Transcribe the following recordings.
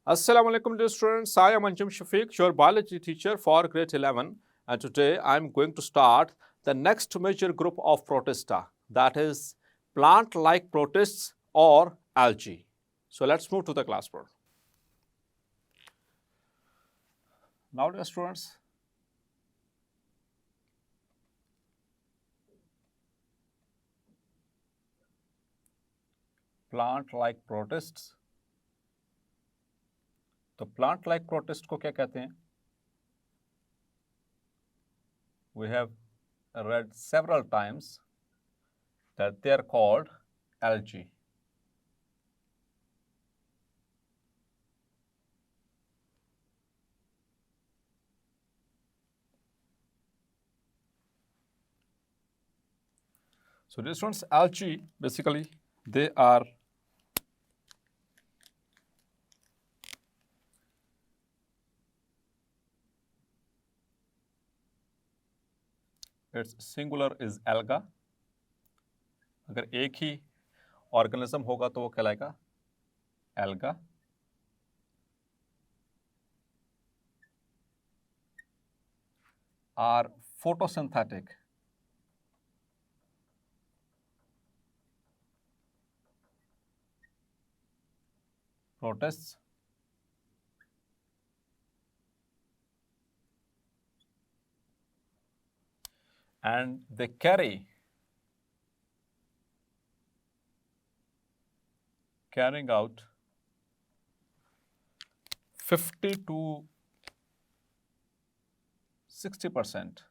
Assalamu alaikum dear students, I am Anjum Shafiq, your biology teacher for grade 11, and today I am going to start the next major group of protista, that is plant-like protists or algae. So let's move to the classboard. Now dear students, plant-like protists. तो plant-like protist को क्या कहते हैं? We have read several times that they are called algae. So dear students, algae basically they are its singular is alga. अगर एक ही organism होगा तो वो कहलाएगा alga. Are photosynthetic. Protists and they carrying out 50 to 60%,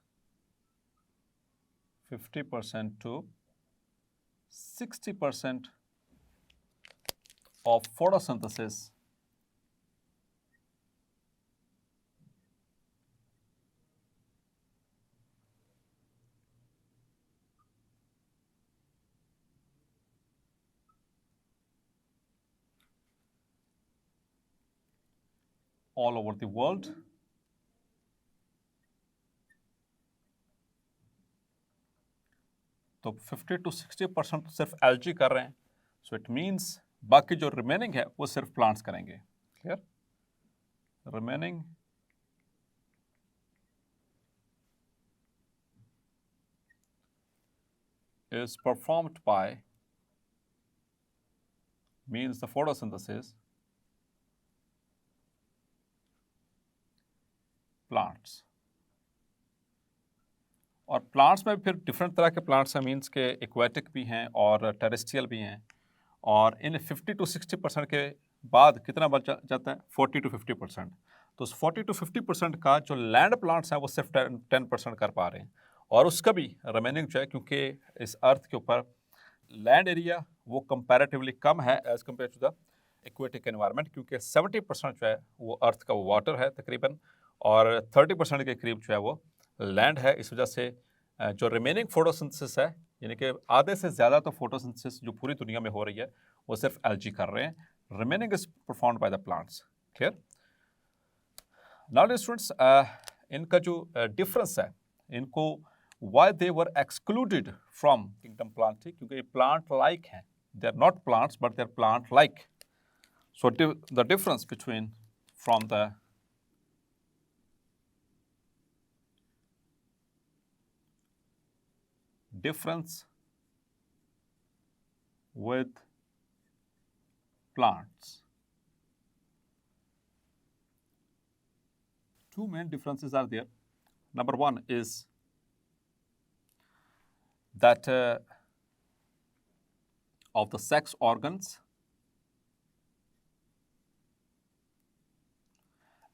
50% to 60% of photosynthesis all over the world. तो 50 to 60% सिर्फ algae कर रहे हैं, सो इट मीन्स बाकी जो रिमेनिंग है वो सिर्फ प्लांट्स करेंगे. Clear? Remaining is performed by means the photosynthesis plants. और प्लांट्स में फिर डिफरेंट तरह के प्लांट्स हैं, मीन्स के एक्वेटिक भी हैं और टेरेस्ट्रियल भी हैं. और इन 50 to 60% के बाद कितना बच जाता है? 40 to 50%. तो उस 40 to 50% का जो लैंड प्लांट्स हैं वो सिर्फ 10% कर पा रहे हैं. और उसका भी रिमेनिंग जो है, क्योंकि इस अर्थ के ऊपर लैंड एरिया वो कंपैरेटिवली कम है as compare to the aquatic environment, क्योंकि 70% जो है वो अर्थ का वाटर है तकरीबन, और 30% के करीब जो है वो लैंड है. इस वजह से जो रिमेनिंग फोटोसिंथेसिस है, यानी कि आधे से ज़्यादा तो फोटोसिंथेसिस जो पूरी दुनिया में हो रही है वो सिर्फ एल्जी कर रहे हैं. Remaining is performed by the plants. Clear? Now dear students, इनका जो डिफरेंस है, इनको why they were excluded from kingdom Plantae, क्योंकि plant like हैं. They are not plants but they are plant like. So the difference between from the difference with plants. Two main differences are there. Number one is that of the sex organs.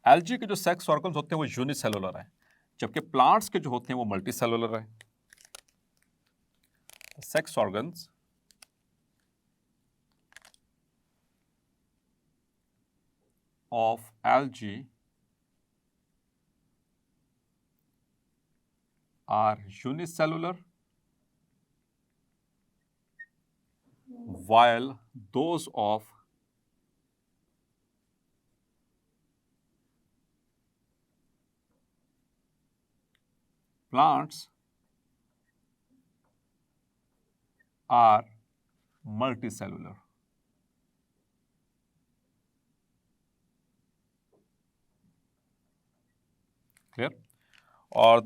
Algae के जो sex organs होते हैं वो unicellular हैं, जबकि plants के जो होते हैं वो मल्टीसेलुलर हैं. Sex organs of algae are unicellular, while those of plants are multicellular. Clear. और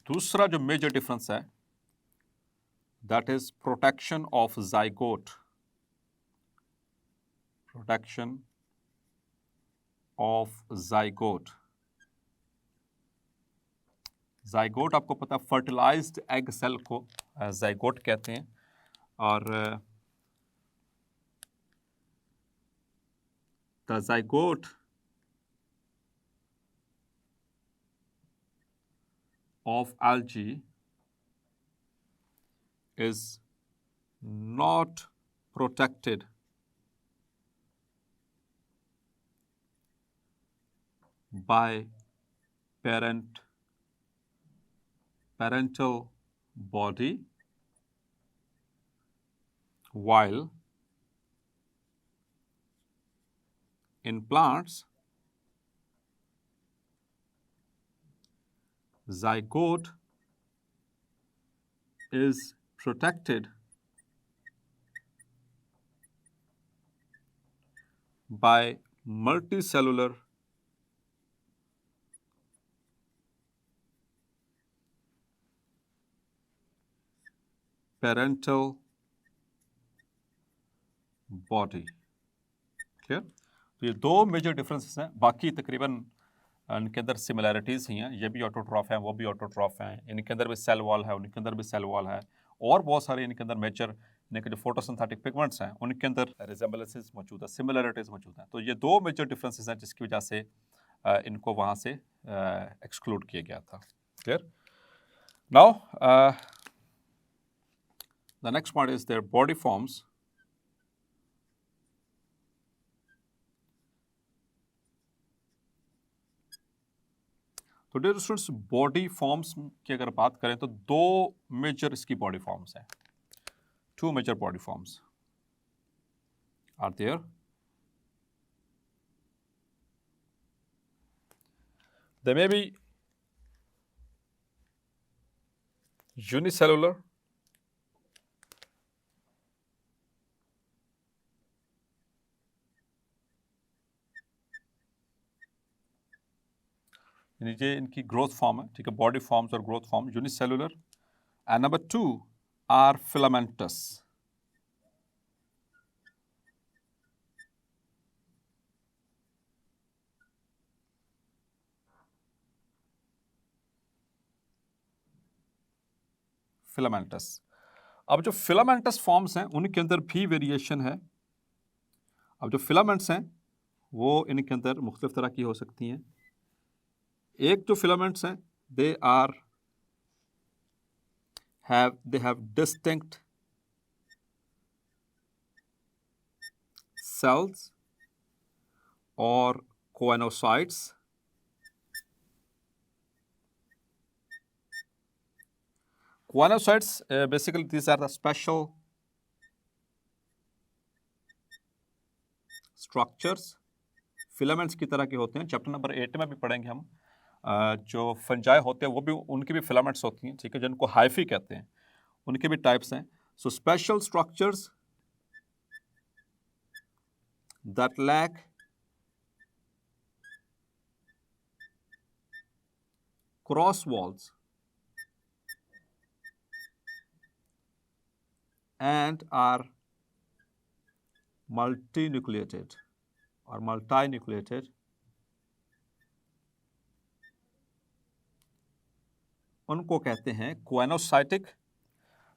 दूसरा जो मेजर डिफरेंस है that is protection of zygote, protection of zygote. Zygote आपको पता है फर्टिलाइज्ड एग सेल को जाइगोट कहते हैं, और the zygote of algae is not protected by parental body, while in plants zygote is protected by multicellular parental body। Clear. तो ये दो मेजर डिफरेंसेस हैं, बाकी तकरीबन इनके अंदर सिमिलैरिटीज ही हैं। ये भी ऑटोट्रॉफ हैं, वो भी ऑटोट्रॉफ हैं, इनके अंदर भी सेल वॉल है, उनके अंदर भी सेल वॉल है, और बहुत सारे इनके अंदर मेजर इनके जो फोटोसिंथेटिक पिगमेंट्स हैं उनके अंदर रिजेंबलेंसेस मौजूद है, सिमिलैरिटीज मौजूद हैं। तो ये दो मेजर डिफरेंसेस हैं जिसकी वजह से इनको वहाँ से एक्सक्लूड किया गया था। Clear. Now the next point is their body forms. तो डियर स्टूडेंट्स, बॉडी फॉर्म्स की अगर बात करें तो दो मेजर इसकी बॉडी फॉर्म्स हैं। Two major body forms are there. They may be unicellular यानी ये इनकी ग्रोथ फॉर्म है, ठीक है, बॉडी फॉर्म्स और growth form unicellular. And number two are filamentous. Filamentous. अब जो फिलामेंटस फॉर्म्स हैं उनके अंदर भी वेरिएशन है। अब जो फिलामेंट्स हैं वो इनके अंदर मुख्तलिफ तरह की हो सकती हैं। एक जो फिलामेंट्स हैं दे हैव डिस्टिंक्ट सेल्स और coenocytes. Coenocytes, basically these are the special structures, filaments की तरह के होते हैं। चैप्टर नंबर 8 में भी पढ़ेंगे हम। जो फंजाई होते हैं वो भी, उनकी भी फिलामेंट्स होती हैं, ठीक है, जिनको हाइफी कहते हैं, उनके भी टाइप्स हैं। So special structures that lack cross walls and are multinucleated or multinucleated, उनको कहते हैं क्वेनोसाइटिक।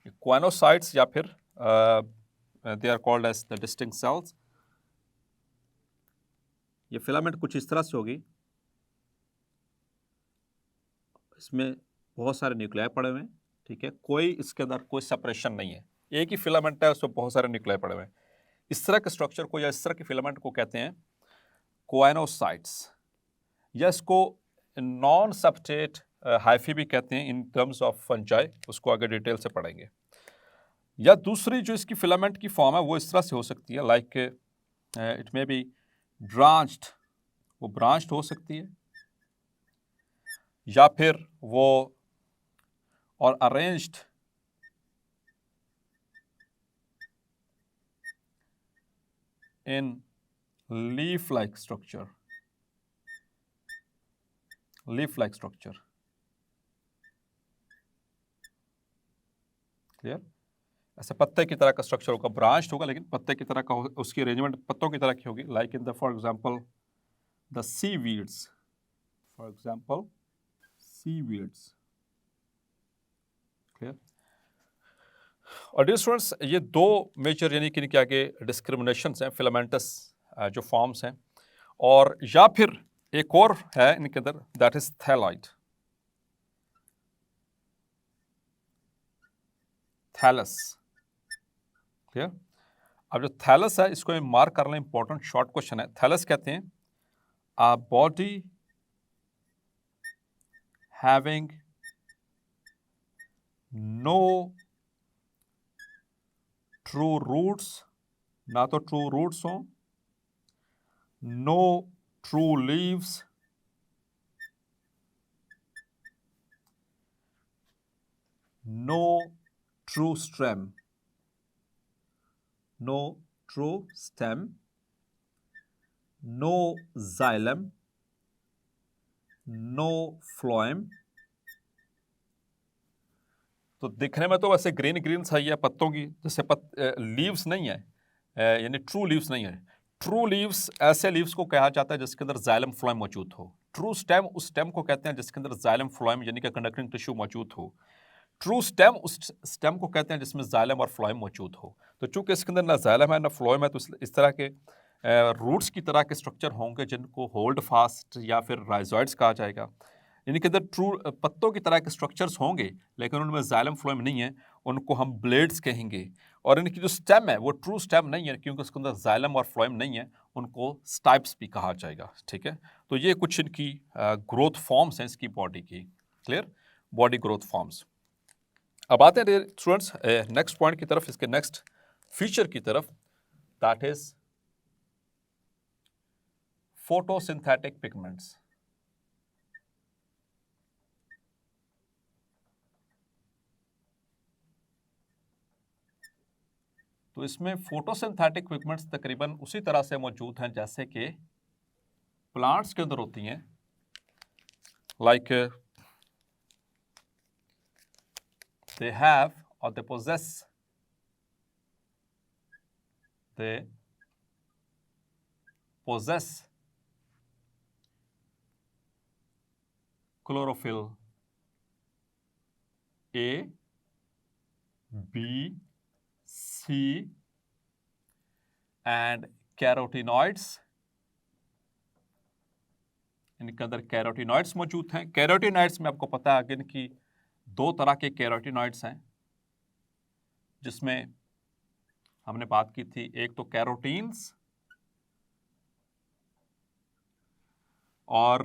क्वेनोसाइट्स या फिर they are called as the distinct cells. ये फिलामेंट कुछ इस तरह से होगी, इसमें बहुत सारे न्यूक्लियाई पड़े हुए हैं, ठीक है, कोई इसके अंदर कोई सेपरेशन नहीं है, एक ही फिलामेंट है, उसमें बहुत सारे न्यूक्लियाई पड़े हुए हैं। इस तरह के स्ट्रक्चर को या इस तरह के फिलामेंट को कहते हैं क्वेनोसाइट्स, या इसको नॉन सबस्ट्रेट हाइफी भी कहते हैं इन टर्म्स ऑफ फंजाई, उसको आगे डिटेल से पढ़ेंगे। या दूसरी जो इसकी फिलामेंट की फॉर्म है वो इस तरह से हो सकती है, like it may be branched, वो ब्रांच्ड हो सकती है, या फिर वो और arranged in leaf like structure, leaf like structure, clear. ऐसे पत्ते की तरह का स्ट्रक्चर होगा, ब्रांच होगा लेकिन पत्ते की तरह का होगा, उसकी अरेंजमेंट पत्तों की तरह की होगी, like in the for example the seaweeds, for example seaweeds, clear. और डियर स्टूडेंट्स, ये दो मेजर यानी कि इनके आगे डिस्क्रिमिनेशंस हैं, फिलामेंटस जो फॉर्म्स हैं, और या फिर एक और है इनके अंदर, that is thalloid, thallus, clear. अब जो थैलस है इसको मैं मार्क कर लें, इंपॉर्टेंट शॉर्ट क्वेश्चन है। थैलस कहते हैं a body having no true roots, ना तो true roots हो, no true leaves, no true stem, no true stem, no xylem, no phloem। तो दिखने में तो वैसे ग्रीन ग्रीन सा ही है पत्तों की, जैसे लीव्स नहीं है, यानी ट्रू लीव्स नहीं है। ट्रू लीव्स ऐसे लीव्स को कहा जाता है जिसके अंदर जाइलम फ्लोएम मौजूद हो। ट्रू स्टेम उस स्टेम को कहते हैं जिसके अंदर जाइलम फ्लोएम यानी कि कंडक्टिंग टिश्यू मौजूद हो। ट्रू स्टेम उस स्टेम को कहते हैं जिसमें जाइलम और फ्लोएम मौजूद हो। तो चूंकि इसके अंदर ना जाइलम है ना फ्लोएम है, तो इस तरह के रूट्स की तरह के स्ट्रक्चर होंगे जिनको होल्ड फास्ट या फिर राइजॉइड्स कहा जाएगा। इनके अंदर ट्रू पत्तों की तरह के स्ट्रक्चर्स होंगे लेकिन उनमें जाइलम फ्लोएम नहीं है, उनको हम ब्लेड्स कहेंगे। और इनकी जो स्टेम है वो ट्रू स्टेम नहीं है क्योंकि उसके अंदर जाइलम और फ्लोएम नहीं है, उनको स्टाइप्स भी कहा जाएगा, ठीक है। तो ये कुछ इनकी ग्रोथ फॉर्म्स हैं इसकी बॉडी की, क्लियर, बॉडी ग्रोथ फॉर्म्स। अब आते हैं स्टूडेंट्स नेक्स्ट पॉइंट की तरफ, इसके नेक्स्ट फीचर की तरफ, दैट इज फोटोसिंथेटिक पिगमेंट्स। तो इसमें फोटोसिंथेटिक पिगमेंट्स तकरीबन उसी तरह से मौजूद हैं जैसे कि प्लांट्स के अंदर होती हैं, लाइक दे हैव और they possess chlorophyll A, B, C and carotenoids। इनके अंदर कैरोटिनॉइड्स मौजूद हैं। कैरोटिनॉइड्स में आपको पता है कि इनकी दो तरह के कैरोटिनॉइड्स हैं जिसमें हमने बात की थी, एक तो कैरोटीन्स और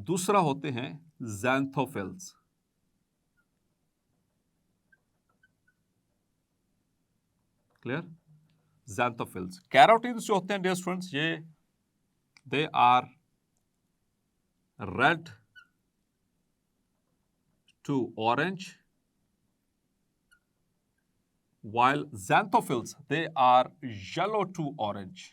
दूसरा होते हैं ज़ैंथोफिल्स, क्लियर। ज़ैंथोफिल्स, कैरोटीन्स जो होते हैं डियर स्टूडेंट्स, ये they are red to orange, while xanthophylls they are yellow to orange।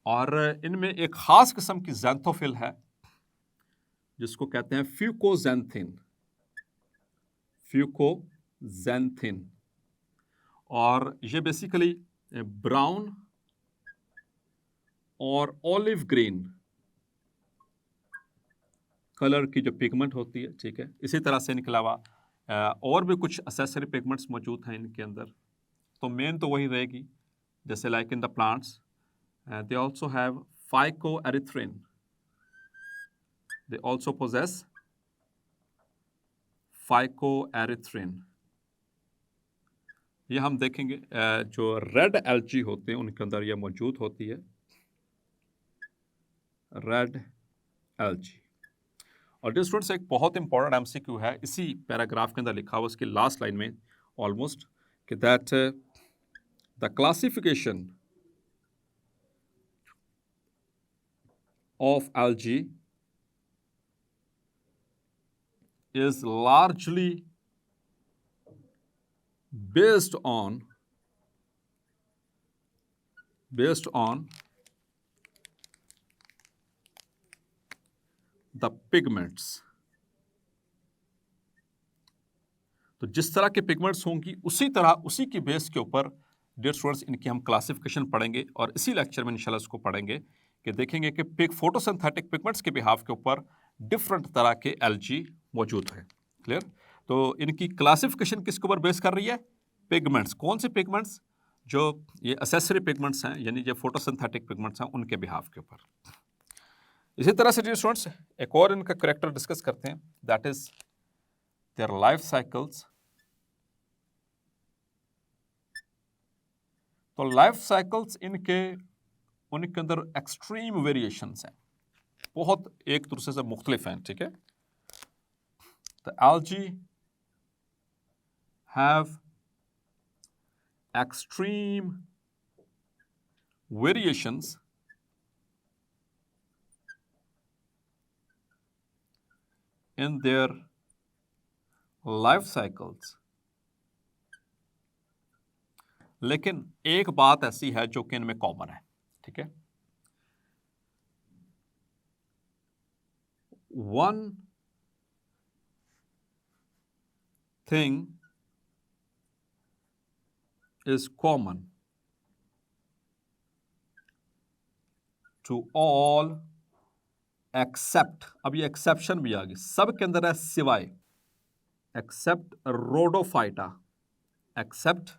और इनमें एक खास किस्म की ज़ैंथोफिल है जिसको कहते हैं फ्यूकोज़ैंथिन, फ्यूकोज़ैंथिन। और ये बेसिकली ब्राउन और ऑलिव ग्रीन कलर की जो पिगमेंट होती है, ठीक है। इसी तरह से इनके अलावा और भी कुछ असेसरी पिगमेंट्स मौजूद हैं इनके अंदर। तो मेन तो वही रहेगी जैसे like in the plants they also have phycoerythrin, they also possess phycoerythrin। ये हम देखेंगे जो रेड एल्गी होते हैं उनके अंदर ये मौजूद होती है, रेड एल्गी। और डियर स्टूडेंट्स, एक बहुत इंपॉर्टेंट एमसीक्यू है इसी पैराग्राफ के अंदर लिखा हुआ, उसकी लास्ट लाइन में ऑलमोस्ट, कि that the classification of algae is largely based on the pigments. तो जिस तरह के पिगमेंट्स होंगी उसी तरह, उसी की बेस के ऊपर डियर स्टूडेंट्स इनकी हम क्लासिफिकेशन पढ़ेंगे, और इसी लेक्चर में इंशाल्लाह इसको पढ़ेंगे कि देखेंगे कि फोटोसिंथेटिक पिगमेंट्स के बिहाफ के ऊपर डिफरेंट तरह के एल्गी मौजूद हैं। क्लियर? तो इनकी क्लासिफिकेशन किसके ऊपर बेस कर रही है? पिगमेंट्स। कौन से पिगमेंट्स? जो ये एसेसरी पिगमेंट्स हैं, यानी जो फोटोसिंथेटिक पिगमेंट्स हैं, उनके बिहाफ के ऊपर। इसी तरह से डियर स्टूडेंट्स एक और इनका कैरेक्टर डिस्कस करते हैं, that is their life cycles. तो लाइफ साइकिल्स उनके अंदर एक्सट्रीम वेरिएशंस हैं, बहुत एक दूसरे से मुख्तलिफ हैं। ठीक है? The algae have extreme variations in their life cycles, लेकिन एक बात ऐसी है जो कि इनमें कॉमन है। ठीक है? One thing is common to all except, अब ये एक्सेप्शन भी आ गई, सब के अंदर है सिवाय, एक्सेप्ट रोडोफाइटा, एक्सेप्ट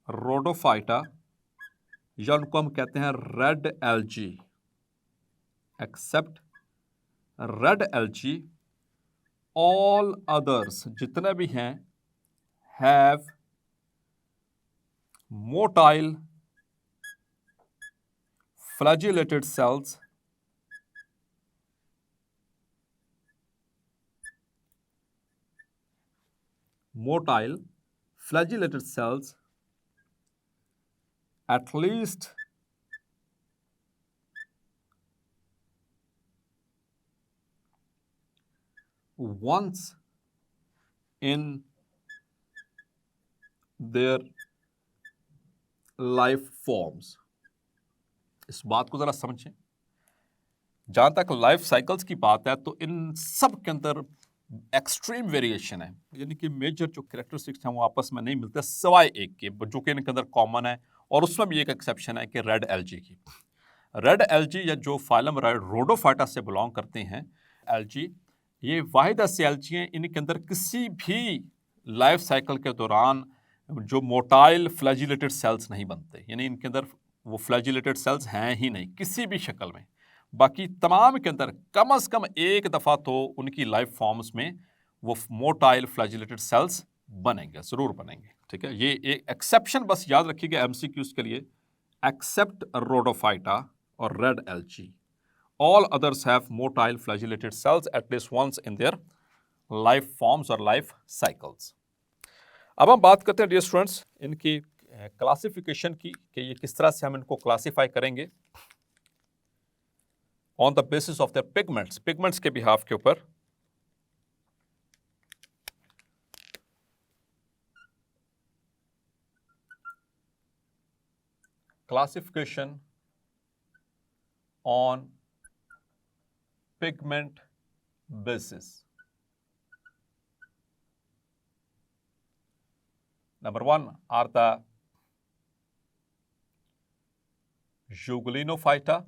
रोडोफाइटा, या उनको हम कहते हैं red algae, except red algae, all others जितने भी हैं have motile flagellated cells, motile flagellated cells at least once in their life forms। इस बात को जरा समझें। जहां तक लाइफ साइकिल्स की बात है तो इन सब के अंदर एक्सट्रीम वेरिएशन है, यानी कि मेजर जो कैरेक्टरिस्टिक्स हैं वो आपस में नहीं मिलते सिवाय एक के, जो कि इनके अंदर कॉमन है, और उसमें भी एक एक्सेप्शन है कि रेड एल्गी की। रेड एल्गी या जो फाइलम रोडोफाइटा से बिलोंग करते हैं एल्गी, ये वाहिद ऐसी एल्गी हैं इनके अंदर किसी भी लाइफ साइकिल के दौरान जो मोटाइल फ्लैजिलेटेड सेल्स नहीं बनते, यानी इनके अंदर वो फ्लैजिलेटेड सेल्स हैं ही नहीं किसी भी शक्ल में। बाकी तमाम के अंदर कम से कम एक दफ़ा तो उनकी लाइफ फॉर्म्स में वो मोटाइल फ्लैजिलेटेड सेल्स बनेंगे, ज़रूर बनेंगे। ठीक है? ये एक एक्सेप्शन बस याद रखिएगा एमसीक्यूज के लिए, एक्सेप्ट रोडोफाइटा और red algae, all others have motile flagellated cells at least once in their life forms और लाइफ साइकिल्स। अब हम बात करते हैं डियर स्टूडेंट्स इनकी क्लासिफिकेशन की, कि ये किस तरह से हम इनको क्लासिफाई करेंगे on the basis of their pigments, pigments के बिहाफ के ऊपर। Classification on pigment basis. Number one are the Eugleninophyta,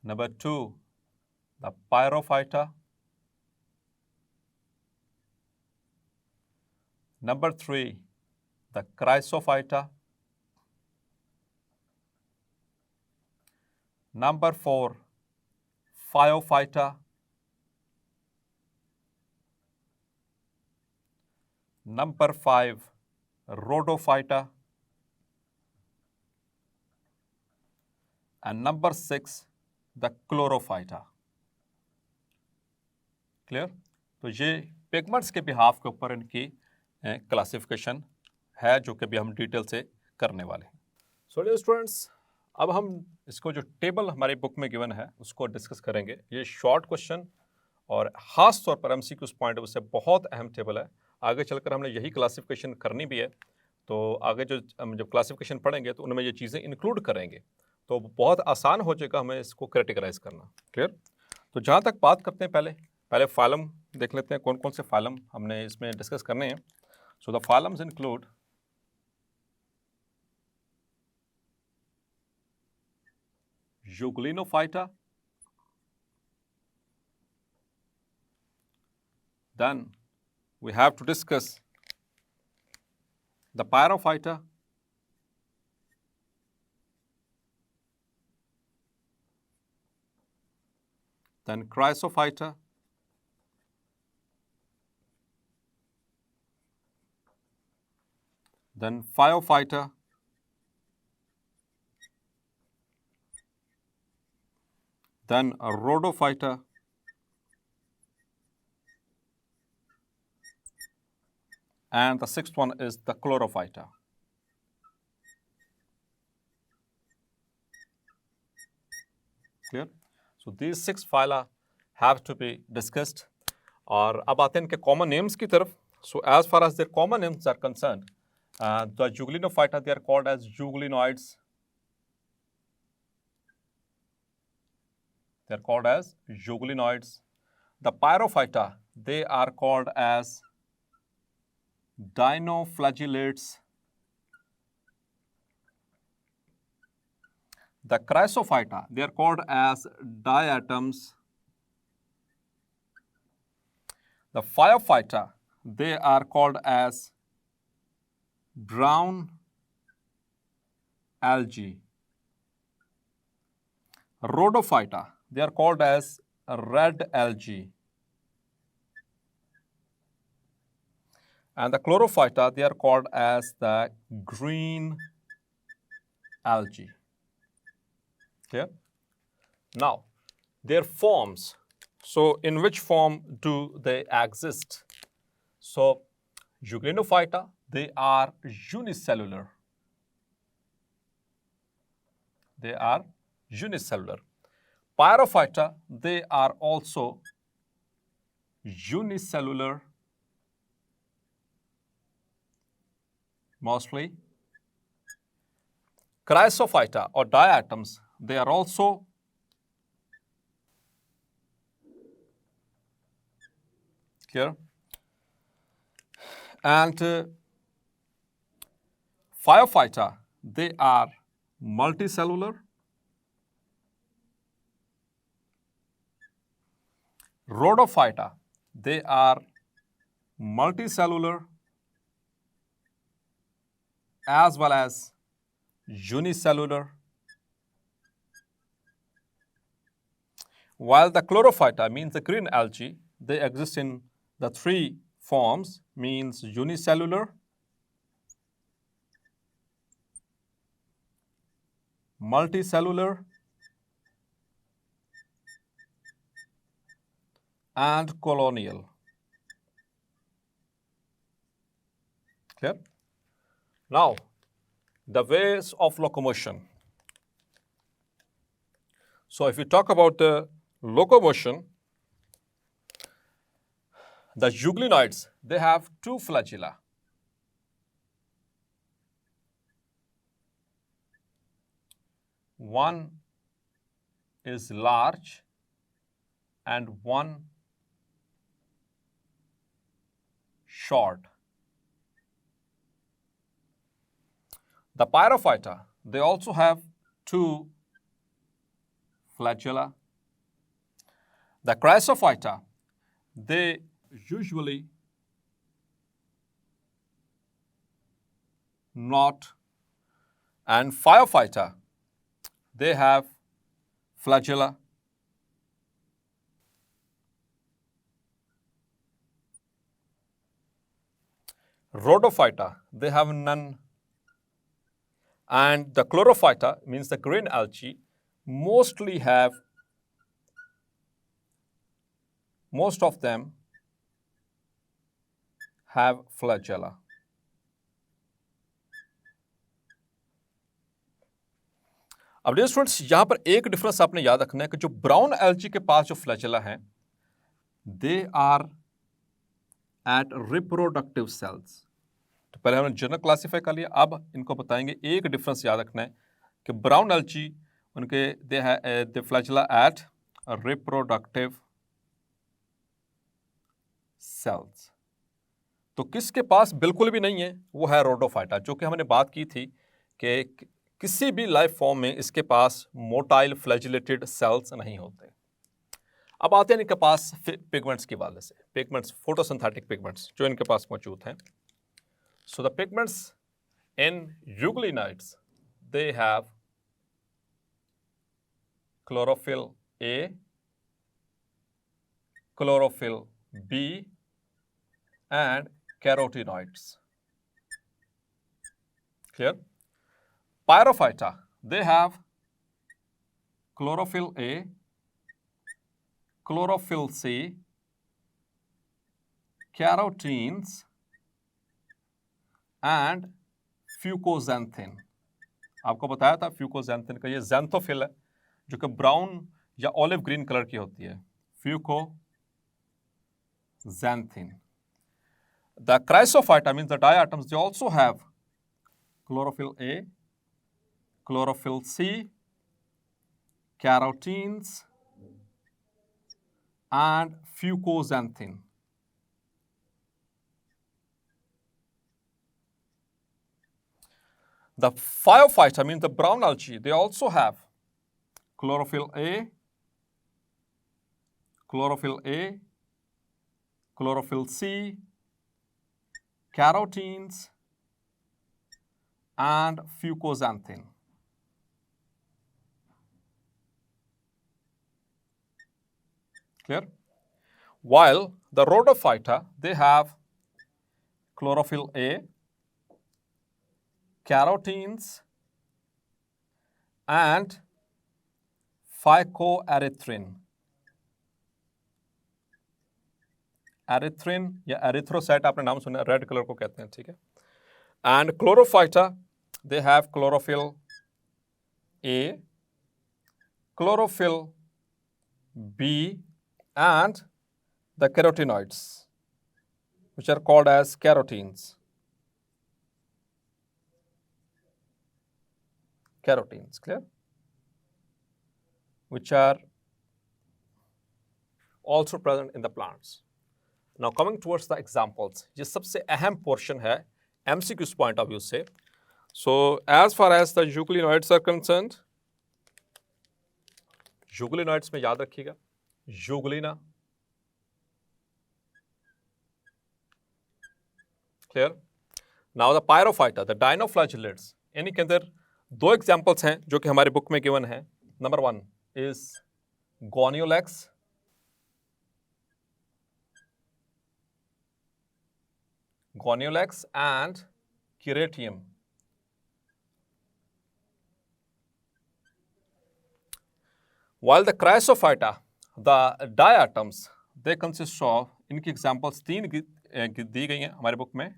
number two the Pyrophyta, number three the Chrysophyta, number four Phaeophyta, number five Rhodophyta, and number six the Chlorophyta। Clear? तो ये pigments के behalf के ऊपर इनकी classification है जो कि अभी हम डिटेल से करने वाले हैं। सो डियर स्टूडेंट्स, अब हम इसको जो टेबल हमारी बुक में गिवन है उसको डिस्कस करेंगे। ये शॉर्ट क्वेश्चन और ख़ास तौर पर एमसीक्यूज़ पॉइंट ऑफ व्यू से बहुत अहम टेबल है। आगे चलकर हमने यही क्लासिफिकेशन करनी भी है, तो आगे जो हम जब क्लासिफिकेशन पढ़ेंगे तो उनमें ये चीज़ें इंक्लूड करेंगे। तो बहुत आसान हो जाएगा हमें इसको कैटेगराइज करना। क्लियर? तो जहाँ तक बात करते हैं, पहले फाइलम देख लेते हैं, कौन कौन से फाइलम हमने इसमें डिस्कस करने हैं। So the phylums include Euglenophita, then we have to discuss the Pyrophyta, then Chrysophyta, then Phaeophyta, then a Rhodophyta, and the sixth one is the Chlorophyta. Clear? So these 6 phyla have to be discussed. और अब आते हैं इनके common names की तरफ. So as far as their common names are concerned, the Euglenophita, they are called as euglenoids. They are called as euglenoids. The Pyrophyta, they are called as dinoflagellates. The Chrysophyta, they are called as diatoms. The Phaeophyta, they are called as brown algae. Rhodophyta, they are called as red algae. And the Chlorophyta, they are called as the green algae. Clear? Now, their forms. So, in which form do they exist? So, Euglenophita, they are unicellular. They are unicellular. Pyrophyta, they are also unicellular, mostly. Chrysophyta or diatoms, they are also clear. And Phaeophyta, they are multicellular. Rhodophyta, they are multicellular as well as unicellular. While the Chlorophyta, means the green algae, they exist in the 3 forms, means unicellular, multicellular, and colonial. Clear? Now, the ways of locomotion. So, if you talk about the locomotion, the euglenoids, they have 2 flagella. One is large and one short. The Pyrophyta, they also have 2 flagella. The Chrysophyta, they usually not, and Phaeophyta, they have flagella. Rhodophyta, they have none. And the Chlorophyta, means the green algae, most of them have flagella. अब dear students, यहाँ पर एक difference आपने याद रखना है कि जो ब्राउन एल्जी के पास जो फ्लैजेला हैं, they are at reproductive cells. तो पहले हमने जनरल क्लासीफाई कर लिया, अब इनको बताएंगे. एक डिफरेंस याद रखना है कि ब्राउन एल्जी उनके दे फ्लैजिला एट रिप्रोडक्टिव सेल्स। तो किसके पास बिल्कुल भी नहीं है, वो है रोडोफाइटा, जो कि हमने बात की थी कि किसी भी लाइफ फॉर्म में इसके पास मोटाइल फ्लैजिलेटेड सेल्स नहीं होते। अब आते हैं इनके पास पिगमेंट्स की वाले से, पिगमेंट्स, फोटोसिंथेटिक पिगमेंट्स जो इनके पास मौजूद हैं। So the pigments in euglenoids, they have chlorophyll A, chlorophyll B, and carotenoids. Clear? Pyrophyta, they have chlorophyll A, chlorophyll C, carotenes, and fucoxanthin. आपको बताया था फ्यूकोजैंथिन का ये ज़ैंथोफिल है जो कि ब्राउन या ऑलिव ग्रीन कलर की होती है, फ्यूकोजैंथिन। The chrysophyta means the diatoms, they also have chlorophyll A, chlorophyll C, carotenes, and fucoxanthin. The phyophyta means the brown algae, they also have chlorophyll A, chlorophyll A, chlorophyll C, carotenes, and fucoxanthin. Clear? While the rhodophyta, they have chlorophyll A, carotenes, and phycoerythrin. Erythrin या erythrocyte आपने नाम सुना, red colour को कहते हैं, ठीक है। And Chlorophyta, they have chlorophyll a, chlorophyll b, and the carotenoids which are called as carotenes. Carotenes, clear? Which are also present in the plants. Now coming towards the examples, ये सबसे अहम portion है MCQ's point of view से. So as far as the euglenoids are concerned, euglenoids में याद रखिएगा, euglena, clear? Now the pyrophyta, the dinoflagellates, इनके अंदर दो examples हैं जो कि हमारे बुक में given है. Number 1 is goniolax, and Curatium. While the chrysophyta, the diatoms, they consist of, इनकी examples 3 दी गई हैं हमारे बुक में,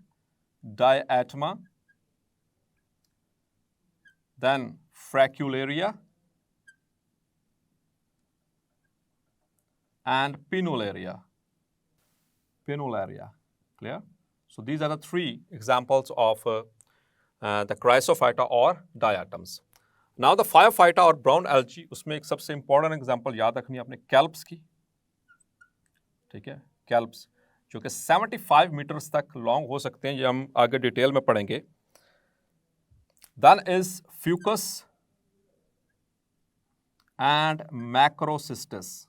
diatoma, then fracularia, and pinularia. Clear? So these are the 3 examples of the chrysophyta or diatoms. Now the phyophyta or brown algae, उसमें एक सबसे important example याद रखनी है आपने, कैल्प्स की, ठीक है, कैल्प्स जो कि 75 मीटर्स तक लॉन्ग हो सकते हैं, ये हम आगे डिटेल में पढ़ेंगे. Then is fucus and macrocystis.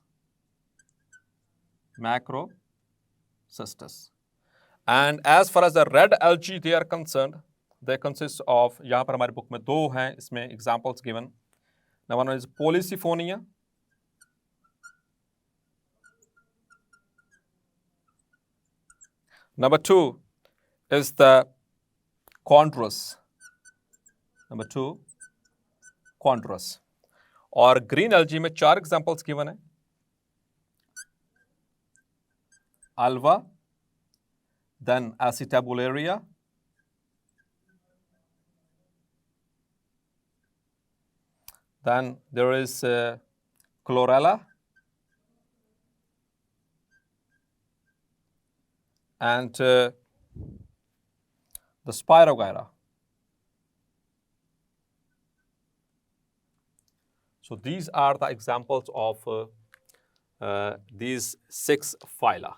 And as far as the red algae they are concerned, they consist of, यहाँ पर हमारी बुक में 2 हैं इसमें examples given. Number 1 is Polysiphonia, number 2 is the chondrus. और ग्रीन एल्जी में 4 एग्जांपल्स गिवन है, alva, then acetabularia, then there is chlorella, and the spirogyra. So these are the examples of these 6 phyla.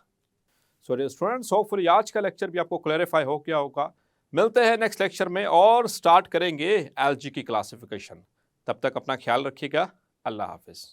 So dear students, hopefully आज का lecture भी आपको clarify हो गया होगा। मिलते हैं नेक्स्ट लेक्चर में और स्टार्ट करेंगे एल्गी की क्लासिफिकेशन। तब तक अपना ख्याल रखिएगा। अल्लाह हाफिज़।